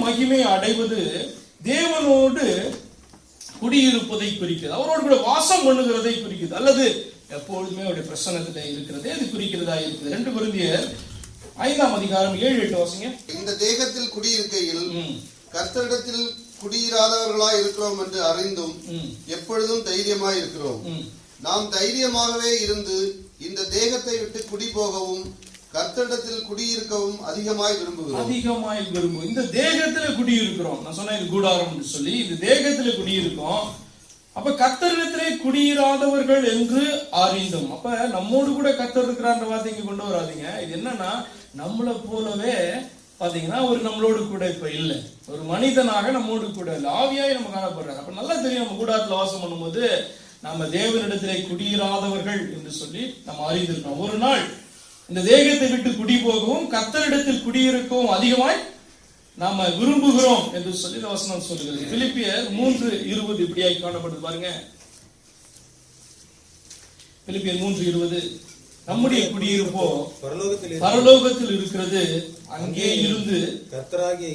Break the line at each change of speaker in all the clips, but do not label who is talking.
மகிமை அடைவது தேவனோடு குடியிருப்பதை குறிக்கிறது, அவரோடு கூட வாசம் பண்ணுகிறதை குறிக்கிறது, அல்லது எப்பொழுதுமே அவருடைய பிரசன்னத்திலே இருக்கிறதே அது குறிக்கிறதா இருக்குது. 2 கொரிந்தியர் 5ஆம் அதிகாரம் 7-8 வாசிங்க.
இந்த தேகத்தில் குடியிருக்கையில் கர்த்தரிடத்தில் குடியிராதவர்களாய் இருக்கிறோம் என்று அறிந்தும் எப்பொழுதும் தைரியமாய் இருக்கிறோம். நாம் தைரியமாகவே இருந்து இந்த தேகத்தை விட்டு குடி போகவும் கர்த்தரிடத்தில் குடியிருக்கவும் அதிகமாய் விரும்புகிறோம்.
இந்த தேகத்துல குடியிருக்கிறோம். நான் சொன்ன இது கூடாரம் சொல்லி இந்த தேகத்துல குடியிருக்கோம். அப்ப கர்த்தரிடத்திலே குடியிராதவர்கள் என்று அறிந்தும், அப்ப நம்மோடு கூட கர்த்தர் இருக்கிறான்ற வார்த்தை இங்க கொண்டு வராதீங்க. இது என்னன்னா, நம்மளை போலவே பாத்தீங்கன்னா ஒரு நம்மளோடு கூட இப்ப இல்ல, ஒரு மனிதனாக நம்மோடு கூட இல்ல, ஆவியாய் நம்ம காணப்படுறாங்க. அப்ப நல்லா தெரியும், நம்ம கூடாரத்துல வாசம் பண்ணும்போது நம்ம தேவனிடத்திலே குடியிராதவர்கள் என்று சொல்லி நம்ம அறிந்திருக்கோம். ஒரு நாள் இந்த தேகத்தை விட்டு குடி போகவும் கர்த்தரிடத்தில் குடியிருக்கவும் அதிகமாய் நாம விரும்புகிறோம் என்று சொல்லி இந்த வசனம் சொல்லுகிறது. பிலிப்பியர் 3:20 இப்படியாய் காணப்படுது பாருங்க. பிலிப்பியர் 3:20, நம்முடைய குடியிருப்போ பரலோகத்தில் இருக்கிறது, அங்கே இருந்து கர்த்தராகிய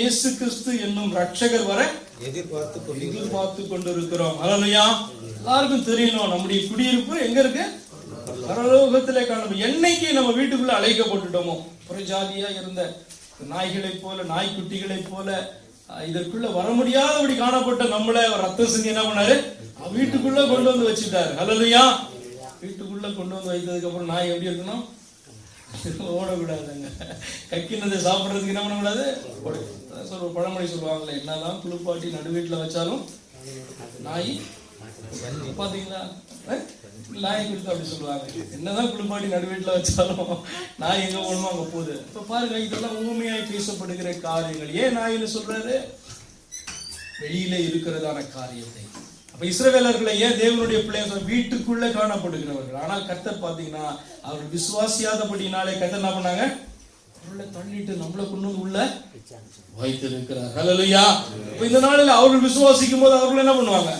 இயேசு கிறிஸ்து என்னும் ரட்சகர் வர எதிர்பார்த்து கொண்டிருக்கிறோம். அல்லேலூயா. எல்லாருக்கும் தெரியணும், நம்முடைய குடியிருப்பு எங்க இருக்கு? பரலோகத்திலே காணப்படும். என்னைக்கு நம்ம வீட்டுக்குள்ள அழைக்கப்பட்டுட்டோமோ, புறஜாதியா இருந்த நாய்களை போல, நாய்க்குட்டிகளை போல இதற்குள்ள வர முடியாதபடி காணப்பட்ட நம்மள ரத்தம் செஞ்சு என்ன பண்ணாரு? வீட்டுக்குள்ள கொண்டு வந்து வச்சுட்டாரு. அல்லேலூயா. வீட்டுக்குள்ள கொண்டு வந்து வைத்ததுக்கு அப்புறம் நாய் எப்படி இருக்கணும்? ஓடக்கூடாதுங்க. கக்கினதை சாப்பிட்றதுக்கு என்ன பண்ணக்கூடாது? ஒரு பழமொழி சொல்லுவாங்களே, என்னதான் குளிப்பாட்டி நடுவீட்டுல வச்சாலும் நாய், பாத்தீங்களா, நாய் கொடுத்து அப்படி சொல்லுவாங்க, என்னதான் குளிப்பாட்டி நடுவீட்டுல வச்சாலும் நாய் எங்க போகணுமோ அங்க போகுது. இப்ப பாருங்க, இதெல்லாம் ஊமையாய் பேசப்படுகிற காரியங்கள். ஏன் நாயின்னு சொல்றாரு? வெளியில இருக்கிறதான காரியத்தை. அப்ப இஸ்ரவேலர்களை ஏன் தேவனுடைய பிள்ளைகள் வீட்டுக்குள்ள காணப்படுகிறவர்கள், ஆனால் கர்த்தர் பாத்தீங்கன்னா அவர் விசுவாசியாதபடினாலே கர்த்தர் என்ன பண்ணாங்க? உள்ள தள்ளிட்டு நம்மளை கொண்டு உள்ள வைத்திருக்கிறார். ஹல்லேலூயா. இப்ப இந்த நாளில் அவர்கள் விசுவாசிக்கும் போது அவர்கள் என்ன பண்ணுவாங்க?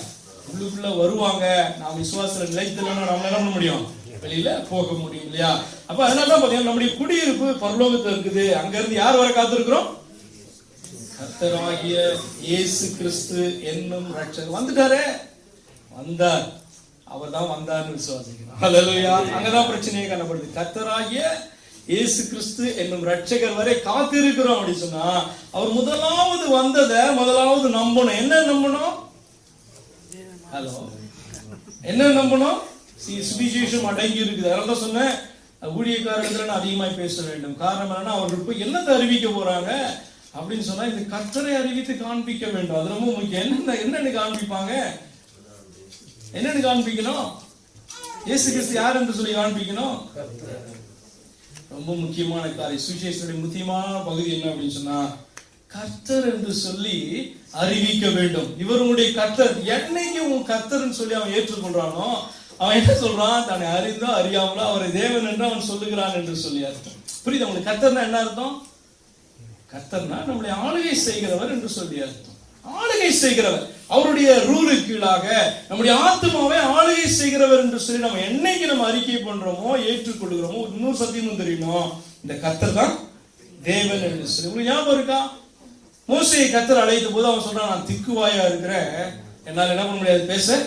உள்ளுக்குள்ள வருவாங்க. நாம் விசுவாசத்துல நிலைத்தில்லைன்னா நம்ம என்ன பண்ண முடியும்? வெளியில போக முடியும் இல்லையா? அப்ப அதனாலதான் பாத்தீங்கன்னா நம்முடைய குடியிருப்பு பரலோகத்துல இருக்குது. அங்க இருந்து யார் வர காத்திருக்கிறோம்? கர்த்தராகிய இயேசு கிறிஸ்து என்னும் ரட்சகர் வந்துட்டாரே, வந்தார், அவர் தான் வந்தார்னு விசுவாசிக்கிறோம். ஹல்லேலூயா. அங்கதான் பிரச்சனையே காணப்படுது. கர்த்தராகிய இயேசு கிறிஸ்து என்னும் ரட்சகர் வரை காத்திருக்கிறோம் அப்படின்னு சொன்னா, அவர் முதலாவது வந்ததை முதலாவது நம்பணும். என்ன நம்பணும்? ஹலோ, என்ன நம்பணும்? சுவிசேஷம் அடங்கி இருக்குது. அதனால சொன்னேன், ஊழியக்காரர்கள் அதிகமாய் பேச வேண்டும். காரணம் என்னன்னா, அவர்கள் போய் என்னத்தை அறிவிக்க போறாங்க அப்படின்னு சொன்னா, இந்த கர்த்தரை அறிவித்து காண்பிக்க வேண்டும். அது ரொம்ப முக்கியம். என்னன்னு காண்பிப்பாங்க? என்னன்னு காண்பிக்கணும்? இயேசு கிறிஸ்து யார் என்று சொல்லி காண்பிக்கணும். ரொம்ப முக்கியமான காரியம். சுவிசேஷனுடைய முக்கியமான பகுதி என்ன அப்படின்னு சொன்னா, கர்த்தர் என்று சொல்லி அறிவிக்க வேண்டும். இவருடைய கர்த்தர், என்னைக்கு உன் கர்த்தர்ன்னு சொல்லி அவன் ஏற்றுக்கொள்றானோ, அவன் என்ன சொல்றான்? தன்னை அறிந்தோ அறியாமலோ அவரை தேவன் என்று அவன் சொல்லுகிறான் என்று சொல்லி அர்த்தம். புரியுது உங்களுக்கு? கர்த்தர்னா என்ன அர்த்தம்? கர்த்தர்னா நம்முடைய ஆளுகை செய்கிறவர் என்று சொல்லி அர்த்தம். ஆளுகை செய்கிறவர், அவருடைய ரூலுக்கு கீழாக நம்முடைய ஆத்மாவை ஆளுகை செய்கிறவர் என்று சொல்லி நம்ம என்னைக்கு நம்ம அறிக்கை பண்றோமோ, ஏற்றுக்கொள்கிறோமோ, இன்னொரு சத்தியமும் தெரியுமோ, இந்த கர்த்தர் தான் தேவன் என்று சொல்லி. உங்களுக்கு ஞாபகம் இருக்கா? மோசேயை கர்த்தர் அழைத்த போது அவன் சொல்றான், நான் திக்குவாயா இருக்கிறேன், என்னால் என்ன பண்ண முடியாது, பேச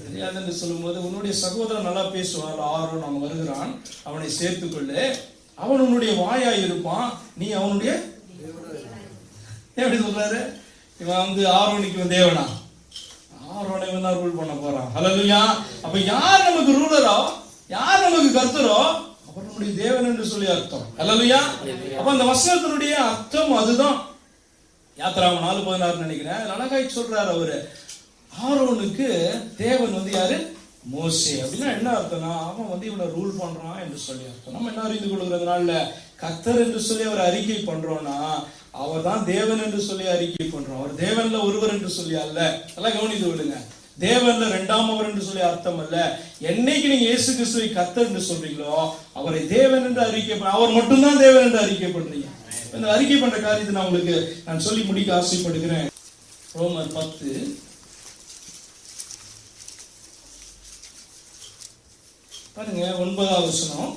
தெரியாது என்று சொல்லும் போது, உன்னுடைய சகோதரன் நல்லா பேசுவான், ஆரோன் அவன் வருகிறான், அவனை சேர்த்துக்கொள்ளு, அவன் உன்னுடைய வாயாய் இருப்பான், நீ அவனுடைய. எப்படி சொல்றாரு? இவன் ஆரோனுக்கு தேவனா? ஆரோனை ரூல் பண்ண போறான். ஹல்லேலூயா. அப்ப யார் நமக்கு ரூலரோ, யார் நமக்கு கர்த்தரோ, அவர் நம்முடைய தேவன் என்று சொல்லி அர்த்தம். ஹல்லேலூயா. அப்ப அந்த வசனத்தினுடைய அர்த்தம் அதுதான். யாத்திராகமம் 4:16 நினைக்கிறேன். அழகாய் சொல்றாரு அவரு, ஆரோனுக்கு தேவன் யாரு? மோசே. அப்படின்னா என்ன அர்த்தம்னா, அவன் இவனை ரூல் பண்றான் என்று சொல்லி அர்த்தம். நம்ம என்ன அறிந்து கொள்கிறதுனால கர்த்தர் என்று சொல்லி அவர் அறிக்கை பண்றோம்னா, அவர் தான் தேவன் என்று சொல்லி அறிக்கை பண்றோம். அவர் தேவன்ல ஒருவர் என்று சொல்லி அல்ல. எல்லாம் கவனித்து விடுங்க. தேவன்ல இரண்டாம் அவர் என்று சொல்லி அர்த்தம் அல்ல. என்னைக்கு நீங்க இயேசு கிறிஸ்துவை கர்த்தர் என்று சொல்றீங்களோ, அவரை தேவன் என்று அறிக்கை, அவர் மட்டும்தான் தேவன் என்று அறிக்கை பண்றீங்க. இந்த அறிக்கை பண்ற காரியத்தை நான் உங்களுக்கு சொல்லி முடிக்க ஆசைப்படுகிறேன். ரோமர் 10 பாருங்க, 9வது வசனம்.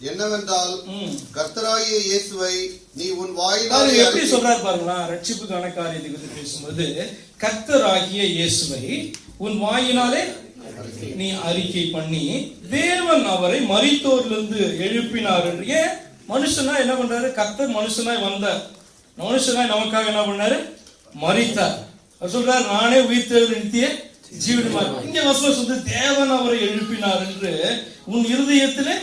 என்னவென்றால் கர்த்தராகிய இயேசுவை நீ உன் வாயினாலே
எப்படி சொல்றாரு பாருங்களா. ரட்சிப்புக்கான காரியத்தை பற்றி பேசும்போது கர்த்தராகிய இயேசுவை உன் வாயினாலே நீ அறிக்கை பண்ணி தேவன் அவரை மரித்தோரிலிருந்து எழுப்பினார் என்று. ஏன் மனுஷனா என்ன பண்றாரு? கர்த்தர் மனுஷனாய் வந்தார், மனுஷனாய் நமக்காக என்ன பண்ணாரு? மரித்தார். அவர் சொல்றாரு நானே உயிர்த்தெழுந்த நித்திய ஜீவனுமாய். இங்க வசனம் சொல்றது தேவன் அவரை எழுப்பினார் என்று. உன் இருதயத்திலே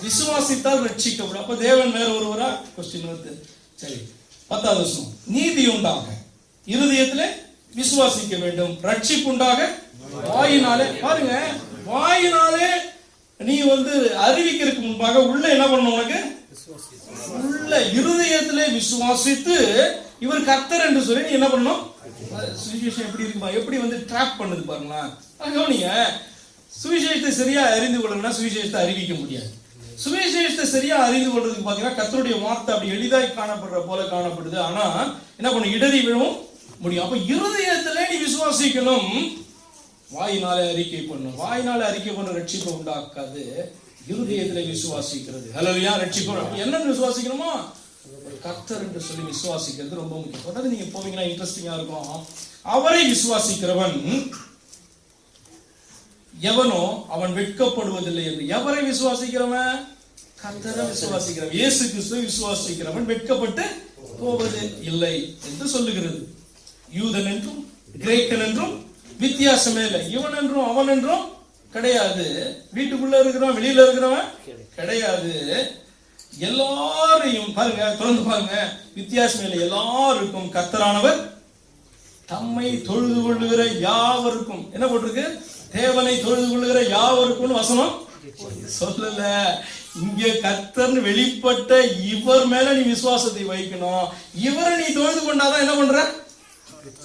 விசுவாசித்தால் ரட்சிக்கப்படும். அப்ப தேவன் வேற ஒருவரா? கொஸ்டின் வந்து சரி. 10வது வசனம், நீதி உண்டாக இருதயத்திலே விசுவாசிக்க வேண்டும், ரட்சிப்பு உண்டாக வாயினாலே. பாருங்க, வாயினாலே நீ வந்து அறிவிக்கிறதுக்கு முன்பாக உள்ள என்ன பண்ணணும்? உனக்கு உள்ள இருதயத்திலே விசுவாசித்து இவர் கர்த்தர் என்று சொல்லி நீ என்ன பண்ணணும்? சுவிசேஷம் எப்படி இருக்குமா, எப்படி வந்து ட்ராப் பண்ணுது பாருங்களா. கவனிங்க, சுவிசேஷத்தை சரியா அறிந்து கொள்ளணும்னா சுவிசேஷத்தை அறிவிக்க முடியாது. சுவிசேஷத்தை சரியா அறிந்து கொள்றதுக்கு பாத்தீங்கன்னா கர்த்தருடைய வார்த்தை அப்படி எளிதாய் காணப்படுற போல காணப்படுது. ஆனா என்ன பண்ணும்? இடறி விழவும் முடியும். அப்ப இருதயத்திலே நீ விசுவாசிக்கணும், வாயினாலே அறிக்கை பண்ணும். வாயினாலே அறிக்கை பண்ண ரட்சிப்பை உண்டாக்காது, இருதயத்திலே விசுவாசிக்கிறது. ஹல்லேலூயா. ரட்சிப்பு என்னன்னு விசுவாசிக்கணுமா? கர்த்தர் என்று சொல்லி விசுவாசிக்கிறது ரொம்ப முக்கியம். தொடர்ந்து நீங்க போவீங்கன்னா இன்ட்ரெஸ்டிங்கா இருக்கும். அவரை விசுவாசிக்கிறவன் எவனோ அவன் வெட்கப்படுவதில்லை என்று. எவரை விசுவாசிக்கிறவன்? கர்த்தரை விசுவாசிக்கிறவன். இயேசு கிறிஸ்துவை விசுவாசிக்கிறவன் வெட்கப்பட்டு போவது இல்லை என்று சொல்லுகிறது. யூதன் என்றும் கிரேக்கன் என்றும் வித்தியாசமே இல்லை. இவன் என்றும் அவன் என்றும் கிடையாது. வீட்டுக்குள்ள இருக்கிறவன் வெளியில இருக்கிறவன் கிடையாது. எல்லாரையும் பாருங்க, தொடர்ந்து பாருங்க, வித்தியாசம் இல்லை. எல்லாருக்கும் கர்த்தரானவர் தம்மை தொழுது கொள்ளுகிற யாவருக்கும் என்ன போட்டிருக்கு? தேவனை தொழுது கொள்ளுகிற யாவருக்கும் வசனம் சொல்லல. இங்க கர்த்தர்னு வெளிப்பட்ட இவர் மேல நீ விசுவாசத்தை வைக்கணும். இவரை நீ தொழுது கொண்டாதான் என்ன பண்ற?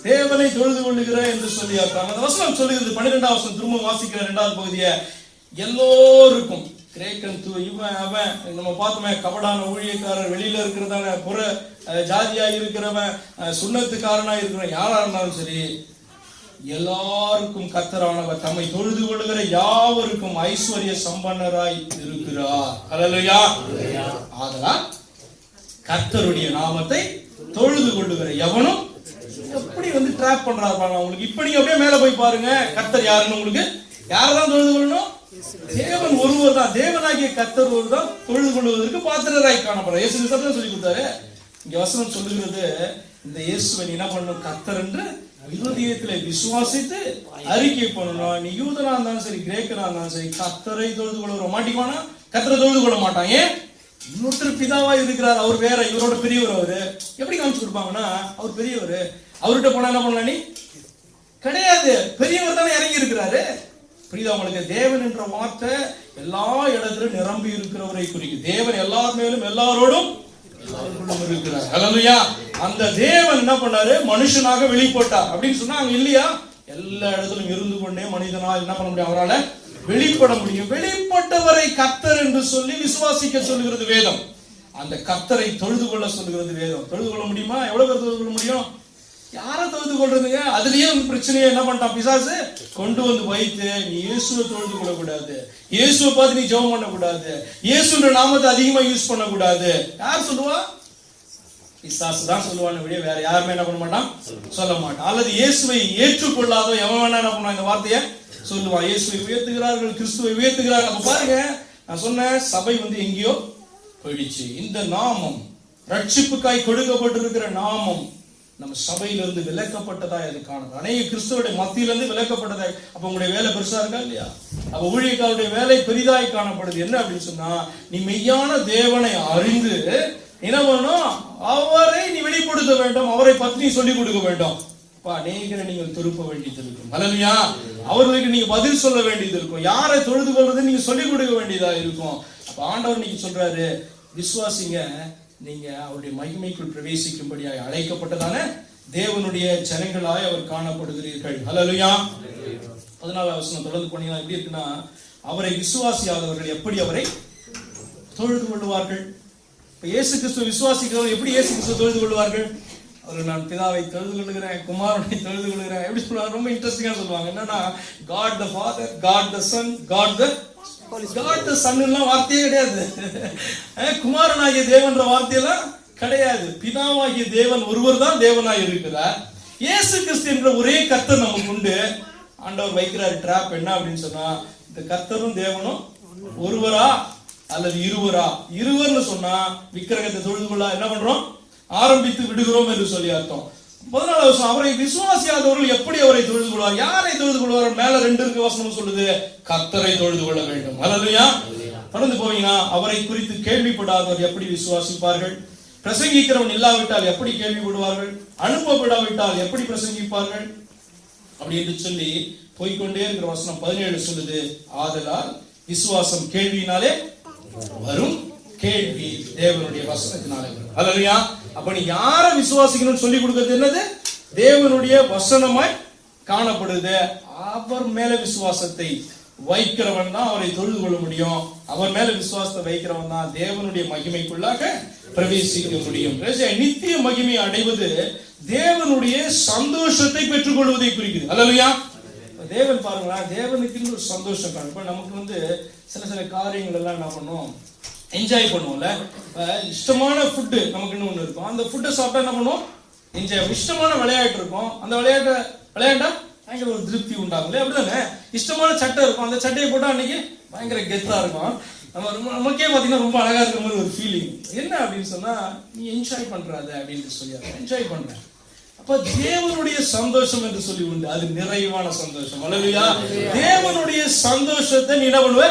தேவனை தொழுது கொள்ளுகிற என்று சொல்லி அந்த வசனம் சொல்லுகிறது. 12வது வசனம் திரும்ப வாசிக்கிற 2வது பகுதியை. எல்லோருக்கும், கிரேக்கன் இவன் அவன், நம்ம பார்த்தோமே கபடான ஊழியக்காரர், வெளியில இருக்கிறதான புற ஜாதியா இருக்கிறவன், சுண்ணத்துக்காரனா இருக்கிறவன், யாரா இருந்தாலும் சரி, எல்லாருக்கும் கர்த்தரானவர் தம்மை தொழுது கொள்ளுகிற யாவருக்கும் ஐஸ்வர்ய சம்பன்னராய் இருக்கிறார். ஹல்லேலூயா. ஆதலால் கர்த்தருடைய நாமத்தை தொழுது கொள்ளுகிற எவனும் எப்படி வந்து ட்ராப் பண்றாரு பாருங்க. உங்களுக்கு இப்ப நீங்க அப்படியே மேல போய் பாருங்க, கர்த்தர் யாருன்னு உங்களுக்கு யாரதான் தொழுது கொள்ளணும்? தேவன் ஒருவர் தான். தேவனாகிய கர்த்தர் ஒருவர் தான் தொழுது கொள்வதற்கு பாத்திரராய் காணப்படுற. இயேசு கிறிஸ்து சொல்லி கொடுத்தாரு. இங்க வசனம் சொல்லுகிறது, இந்த இயேசுவை என்ன பண்ணணும்? கர்த்தர் என்று இருதயத்திலே விசுவாசித்து அறிக்கை பண்ணணும். நீ யூதனா இருந்தாலும் சரி, கிரேக்கனா இருந்தாலும் சரி, கர்த்தரை தொழுது கொள்ள மாட்டேங்குவானா? கர்த்தரை தொழுது கொள்ள மாட்டான். ஏன்? இன்னொருத்தர் பிதாவா இருக்கிறார், அவர் வேற, இவரோட பெரியவர். அவரு எப்படி காமிச்சு கொடுப்பாங்கன்னா, அவர் பெரியவர், அவர்கிட்ட போனா என்ன பண்ணலாம்? நீ கிடையாது, பெரியவர் தானே இறங்கி இருக்கிறாரு. புரியுதா உங்களுக்கு? தேவன் என்ற வார்த்தை எல்லா இடத்திலும் நிரம்பி இருக்கிறவரை குறிக்கும். தேவன் எல்லார் மேலும் எல்லாரோடும் இருக்கிறார். ஹல்லேலூயா. அந்த தேவன் என்ன பண்ணாரு? மனுஷனாக வெளிப்பட்டார் அப்படின்னு சொன்னா அங்க இல்லையா? எல்லா இடத்திலும் இருந்து கொண்டே மனிதனால் என்ன பண்ண முடியும்? அவரால் வெளிப்பட முடியும். வெளிப்பட்டவரை கர்த்தர் என்று சொல்லி விசுவாசிக்க சொல்லுகிறது வேதம். அந்த கர்த்தரை தொழுது கொள்ள சொல்லுகிறது வேதம். தொழுது கொள்ள முடியுமா? எவ்வளவு பேர் தொழுது கொள்ள முடியும்? யாரை தொழுது கொள்றதுங்க? அதுலயே பிரச்சனையை என்ன பண்ணிட்டான் பிசாசு? கொண்டு வந்து வைத்து நீ இயேசுவை தொழுது கொள்ளக்கூடாது, இயேசுவை பார்த்து நீ ஜெபம் பண்ணக்கூடாது, இயேசுன்ற நாமத்தை அதிகமா யூஸ் பண்ணக்கூடாது. யார் சொல்லுவா? பிசாசு தான் சொல்லுவான்னு வெளியே வேற யாருமே என்ன பண்ண மாட்டான், சொல்ல மாட்டான். அல்லது இயேசுவை ஏற்றுக்கொள்ளாத எவன் வேணா என்ன பண்ணுவான்? இந்த வார்த்தையை சொல்லுவான். இயேசுவை உயர்த்துகிறார்கள், கிறிஸ்துவை உயர்த்துகிறார்கள். அப்ப பாருங்க, நான் சொன்ன சபை வந்து எங்கேயோ போயிடுச்சு. இந்த நாமம், ரட்சிப்புக்காய் கொடுக்கப்பட்டிருக்கிற நாமம் நம்ம சபையிலிருந்து விலக்கப்பட்டதா இது காணுது. அநேக கிறிஸ்துவோடைய மத்தியிலிருந்து விலக்கப்பட்டதா. அப்ப உங்களுடைய வேலை பெருசா இருக்கா இல்லையா? அப்ப ஊழியக்காரருடைய வேலை பெரிதாய் காணப்படுது. என்ன அப்படின்னு சொன்னா, நீ மெய்யான தேவனை அறிந்து என்ன பண்ணணும்? அவரை நீ வெளிப்படுத்த வேண்டும், அவரை பத்தி நீ சொல்லிக் கொடுக்க வேண்டும். அநேகரை நீங்கள் திருப்ப வேண்டியது இருக்கும். ஹல்லேலூயா. அவர்களுக்கு நீங்க பதில் சொல்ல வேண்டியது இருக்கும். யாரை தொழுது கொள்றது நீங்க சொல்லிக் கொடுக்க வேண்டியதா இருக்கும். அப்ப ஆண்டவர் நீங்க சொல்றாரு, விசுவாசிங்க, நீங்க அவருடைய மகிமைக்குள் பிரவேசிக்கும்படியாய் அழைக்கப்பட்டதான தேவனுடைய ஜனங்களாய் அவர் காணப்படுகிறீர்கள். ஹல்லேலூயா. 14வது வசனம் தொடர்ந்து போனீங்கன்னா எப்படி இருக்குன்னா, அவரை விசுவாசியாதவர்கள் எப்படி அவரை தொழுது கொள்வார்கள்? இயேசு கிறிஸ்துவை விசுவாசிக்கிறவர்கள் எப்படி இயேசு கிறிஸ்துவை தொழுது கொள்வார்கள்? அவர்கள் நான் பிதாவை தொழுது கொள்கிறேன், குமாரனை தொழுது கொள்கிறேன். எப்படி சொல்லுவாங்க? ரொம்ப இன்ட்ரெஸ்டிங்கா சொல்லுவாங்க. என்னன்னா, God the father, God the Sun, God the God the Sun எல்லாம் வார்த்தையே கிடையாது. குமாரனாகிய தேவன்ற வார்த்தையெல்லாம் கிடையாது. பிதாவாகிய தேவன் ஒருவர் தான் தேவனாய் இருக்கிறார். இயேசு கிறிஸ்து என்ற ஒரே கர்த்தர் நமக்கு உண்டு. ஆண்டவர் வைக்கிறார் டிராப் என்ன அப்படின்னு சொன்னா, இந்த கர்த்தரும் தேவனும் ஒருவரா அல்லது இருவரா? இருவர்னு சொன்னா விக்கிரகத்தை தொழுது கொள்ள என்ன பண்றோம்? ஆரம்பித்து விடுகிறோம் என்று சொல்லி அர்த்தம். 14வது வருஷம் அவரை விசுவாசியாதவர்கள் எப்படி அவரை தொழுது கொள்வார்? யாரை தொழுது கொள்வார்? மேல 2 வசனம் சொல்லுது, கர்த்தரை தொழுது கொள்ள வேண்டும். அல்லேலூயா. தொடர்ந்து போவீங்கன்னா, அவரை குறித்து கேள்விப்படாதவர் எப்படி விசுவாசிப்பார்கள்? பிரசங்கிக்கிறவன் இல்லாவிட்டால் எப்படி கேள்விப்படுவார்கள்? அனுப்பப்படாவிட்டால் எப்படி பிரசங்கிப்பார்கள்? அப்படி என்று சொல்லி போய்கொண்டே இருக்கிற வசனம் 17 சொல்லுது, ஆதலால் விசுவாசம் கேள்வியினாலே வரும், கேள்வி தேவனுடைய வசனத்தினாலே வரும். அல்லேலூயா. அப்ப நீ யாரை விசுவாசிக்கணும்னு சொல்லி கொடுக்கிறது என்னது? தேவனுடைய வசனமாய் காணப்படுது. அவர் மேல விசுவாசத்தை வைக்கிறவன் தான் அவரை தொழுது கொள்ள முடியும். அவர் மேல விசுவாசத்தை வைக்கிறவன் தான் தேவனுடைய மகிமைக்குள்ளாக பிரவேசிக்க முடியும். நித்திய மகிமை அடைவது தேவனுடைய சந்தோஷத்தை பெற்றுக் கொள்வதை குறிக்குது. அல்லேலூயா. தேவன் பாருங்களா, தேவனுக்கு ஒரு சந்தோஷம் காணும். நமக்கு சில காரியங்கள் எல்லாம் என்ன பண்ணுவோம், என்ஜாய் பண்ணுவோம்ல. இஷ்டமான ஃபுட்டு நமக்குன்னு ஒண்ணு இருக்கும். அந்த ஃபுட்டை சாப்பிட்டா என்ன பண்ணுவோம், என்ஜாய். இஷ்டமான விளையாட்டு இருக்கும், அந்த விளையாண்டா பயங்கர ஒரு திருப்தி உண்டாகும். அப்படிதானே? இஷ்டமான சட்டை இருக்கும், அந்த சட்டையை போட்டா அன்னைக்கு பயங்கர கெத்தா இருக்கும். நமக்கே பாத்தீங்கன்னா ரொம்ப அழகா இருக்கிற மாதிரி ஒரு ஃபீலிங். என்ன அப்படின்னு சொன்னா, நீ என்ஜாய் பண்றாத அப்படின்னு சொல்லி என்ஜாய் பண்ற. அப்ப தேவனுடைய சந்தோஷம் என்று சொல்லி உண்டு, அது நிறைவான சந்தோஷம். அல்லேலூயா. தேவனுடைய சந்தோஷத்தை நீ என்ன பண்ணுவ?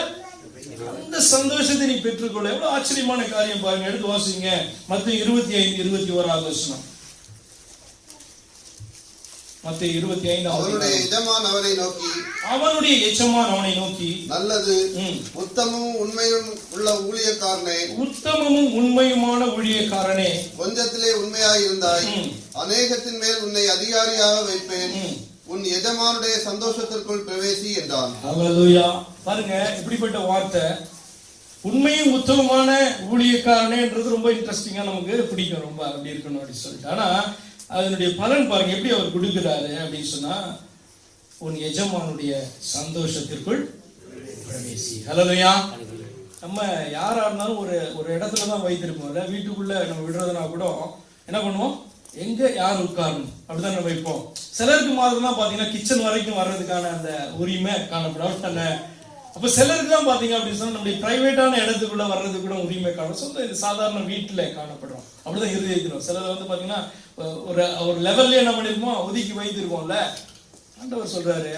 அந்த சந்தோஷத்தை நீ பெற்றுக்கொள்ள. எவ்வளவு ஆச்சரியமான காரியம் பாருங்க. எடுத்து வாசிங்க மத்தேயு 25:21 வசனம். மத்தேயு 25.
அவனுடைய எஜமான் அவனை நோக்கி
நல்லது,
உத்தமமும் உண்மையும் உள்ள ஊழியக்காரனே,
உத்தமமும் உண்மையுமான ஊழியக்காரனே,
கொஞ்சத்திலே உண்மையாய் இருந்தாய், அநேகத்தின் மேல் உன்னை அதிகாரியாக வைப்பேன், உன் எஜமானுடைய சந்தோஷத்திற்குள் பிரவேசி என்றான்.
அல்லேலூயா. பாருங்க இப்படிப்பட்ட வார்த்தை, உண்மையும் உத்தமமான ஊழியக்காரனேன்றது ரொம்ப இன்ட்ரெஸ்டிங்கா நமக்கு பிடிக்கும். ரொம்ப அப்படி இருக்கணும் அப்படின்னு சொல்லிட்டு. ஆனா அதனுடைய பலன் பாருங்க எப்படி அவர் கொடுக்கிறாரு அப்படின்னு சொன்னா, உன் எஜமானுடைய சந்தோஷத்திற்குள் பிரவேசி. அல்லேலூயா. நம்ம யாரா இருந்தாலும் ஒரு இடத்துலதான் வைத்திருப்போம்ல, வீட்டுக்குள்ள நம்ம விடுறதுனா கூட என்ன பண்ணுவோம், எங்க யார் உட்காரணும் அப்படிதான் நம்ம வைப்போம். சிலருக்கு மாதிரி தான் பாத்தீங்கன்னா கிச்சன் வரைக்கும் வர்றதுக்கான அந்த உரிமை காணப்படும். அப்ப சிலருக்கு தான் பாத்தீங்க அப்படின்னு சொன்னா நம்முடைய பிரைவேட்டான இடத்துக்குள்ள வர்றதுக்கு கூட உரிமை காணும். சொந்த இது சாதாரண வீட்டுல காணப்படுறோம். அப்படிதான் இறுதி வைக்கிறோம். சிலர் பாத்தீங்கன்னா ஒரு லெவல்ல என்ன பண்ணிருக்கோம், ஒதுக்கி வைத்திருக்கோம்ல. ஆண்டவர் சொல்றாரு,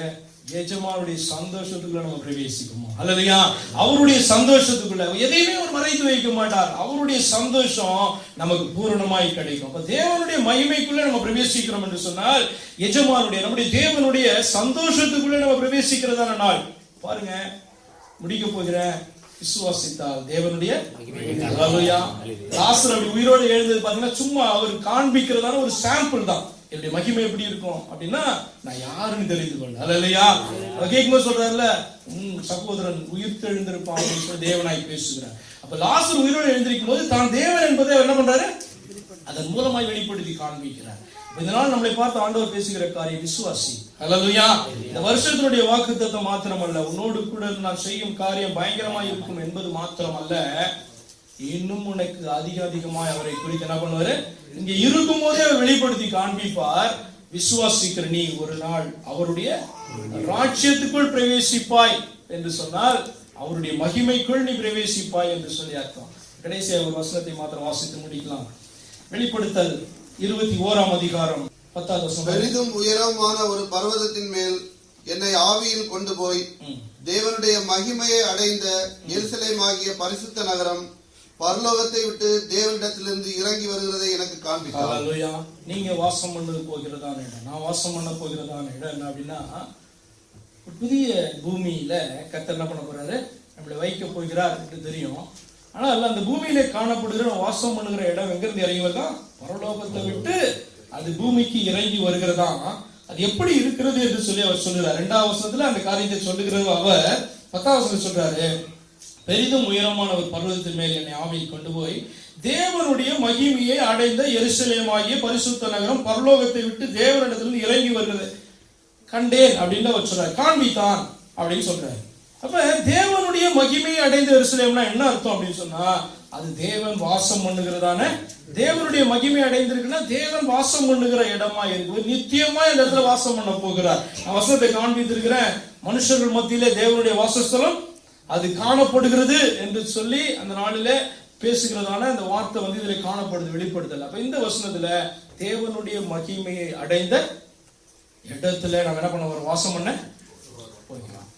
எஜமானுடைய சந்தோஷத்துக்குள்ள நம்ம பிரவேசிக்குமோ. அல்லேலூயா. அவருடைய சந்தோஷத்துக்குள்ள எதையுமே அவர் மறைத்து வைக்க மாட்டார். அவருடைய சந்தோஷம் நமக்கு பூரணமாய் கிடைக்கும். அப்ப தேவனுடைய மகிமைக்குள்ள நம்ம பிரவேசிக்கிறோம் என்று சொன்னால், எஜமானுடைய நம்முடைய தேவனுடைய சந்தோஷத்துக்குள்ள நம்ம பிரவேசிக்கிறதான நாள் பாருங்க. முடிக்க போகிற விசுவாசித்தால் தேவனுடைய அல்லேலூயா. லாசர் அப்படி உயிரோடு எழுந்தது பாத்தீங்கன்னா சும்மா அவர் காண்பிக்கிறதான ஒரு சாம்பிள் தான். என்னுடைய மகிமை எப்படி இருக்கும் அப்படின்னா, நான் யாருன்னு தெரிந்து கொள்ள. அல்லேலூயா. கேட்கும்போது சொல்றாருல, சகோதரன் உயிர்த்து எழுந்திருப்பான் அப்படின்னு சொல்லி தேவனாய் பேசுகிறார். அப்ப லாசர் உயிரோடு எழுந்திருக்கும் போது தான் தேவன் என்பதை அவர் என்ன பண்றாரு, அதன் மூலமாய் வெளிப்படுத்தி காண்பிக்கிறார். இதனால் நம்மளை பார்த்து ஆண்டவர் பேசுகிற காரியம் விசுவாசி. அல்லேலூயா. இந்த வருஷத்தினுடைய வாக்குத்தத்தம் மாத்திரமல்ல, உன்னோடு கூட நான் செய்யும் காரியம் பயங்கரமாய் இருக்கும் என்பது மாத்திரமல்ல, இன்னும் உனக்கு அதிகமாய் அவரை குறித்து என்ன பண்ணுவாரு, இங்க இருக்கும் போதே அவர் வெளிப்படுத்தி காண்பிப்பார். விசுவாசிக்கிற நீ ஒரு நாள் அவருடைய ராஜ்யத்துக்குள் பிரவேசிப்பாய் என்று சொன்னால், அவருடைய மகிமைக்குள் நீ பிரவேசிப்பாய் என்று சொல்லி அர்த்தம். கடைசியாக ஒரு வசனத்தை மாத்திரம் வாசித்து முடிக்கலாம். வெளிப்படுத்தல் 21ஆம் அதிகாரம் 10வது வசனம்.
பெரிதும் உயரமான ஒரு பர்வதத்தின் மேல் என்னை ஆவியில் கொண்டு போய் தேவனுடைய மகிமையை அடைந்த எருசலேம் ஆகிய பரிசுத்த நகரம் பரலோகத்தை விட்டு தேவனிடத்திலிருந்து இறங்கி வருகிறதை எனக்கு காண்பித்தார்.
அல்லேலூயா. நீங்க வாசம் பண்ண போகிறதான இடம், நான் வாசம் பண்ண போகிறதான இடம் என்ன அப்படின்னா, ஒரு புதிய பூமியில கர்த்தர் என்ன பண்ண போறாரு, நம்மளை வைக்க போகிறார் என்று தெரியும். ஆனால் அந்த பூமியில காணப்படுகிற வாசம் பண்ணுகிற இடம் எங்கிருந்து இறங்கி வருதா, பரலோகத்தை விட்டு அது பூமிக்கு இறங்கி வருகிறதா. அது எப்படி இருக்கிறது என்று சொல்லி அவர் சொல்லுறார். 2வது வசனத்துல அந்த காரியத்தை சொல்லுகிறது அவர். 10வது வசனம் சொல்றாரு, பெரிதும் உயரமான ஒரு பர்வதத்தின் மேல் என்னை ஆவியில் கொண்டு போய் தேவனுடைய மகிமையை அடைந்த எருசலேம் ஆகிய பரிசுத்த நகரம் பரலோகத்தை விட்டு தேவனிடத்திலிருந்து இறங்கி வருகிறது கண்டேன் அப்படின்னு அவர் சொல்றாரு. காண்பித்தான் அப்படின்னு சொல்றாரு. அப்ப தேவனுடைய மகிமையை அடைந்த எருசலேம்னா என்ன அர்த்தம் அப்படின்னு சொன்னா, அது தேவன் வாசம் பண்ணுகிறதான, தேவனுடைய மகிமை அடைந்திருக்குன்னா தேவன் வாசம் பண்ணுகிற இடமா இருக்கு. நித்தியமா இந்த இடத்துல வாசம் பண்ண போகிறார். நான் வசனத்தை காண்பித்திருக்கிறேன். மனுஷர்கள் மத்தியிலே தேவனுடைய வாசஸ்தலம் அது காணப்படுகிறது என்று சொல்லி அந்த நாளிலே பேசுகிறதான அந்த வார்த்தை இதுல காணப்படுது, வெளிப்படுத்தல. அப்ப இந்த வசனத்துல தேவனுடைய மகிமையை அடைந்த இடத்துல நம்ம என்ன பண்ண, ஒரு வாசம் பண்ண போகிறோம்.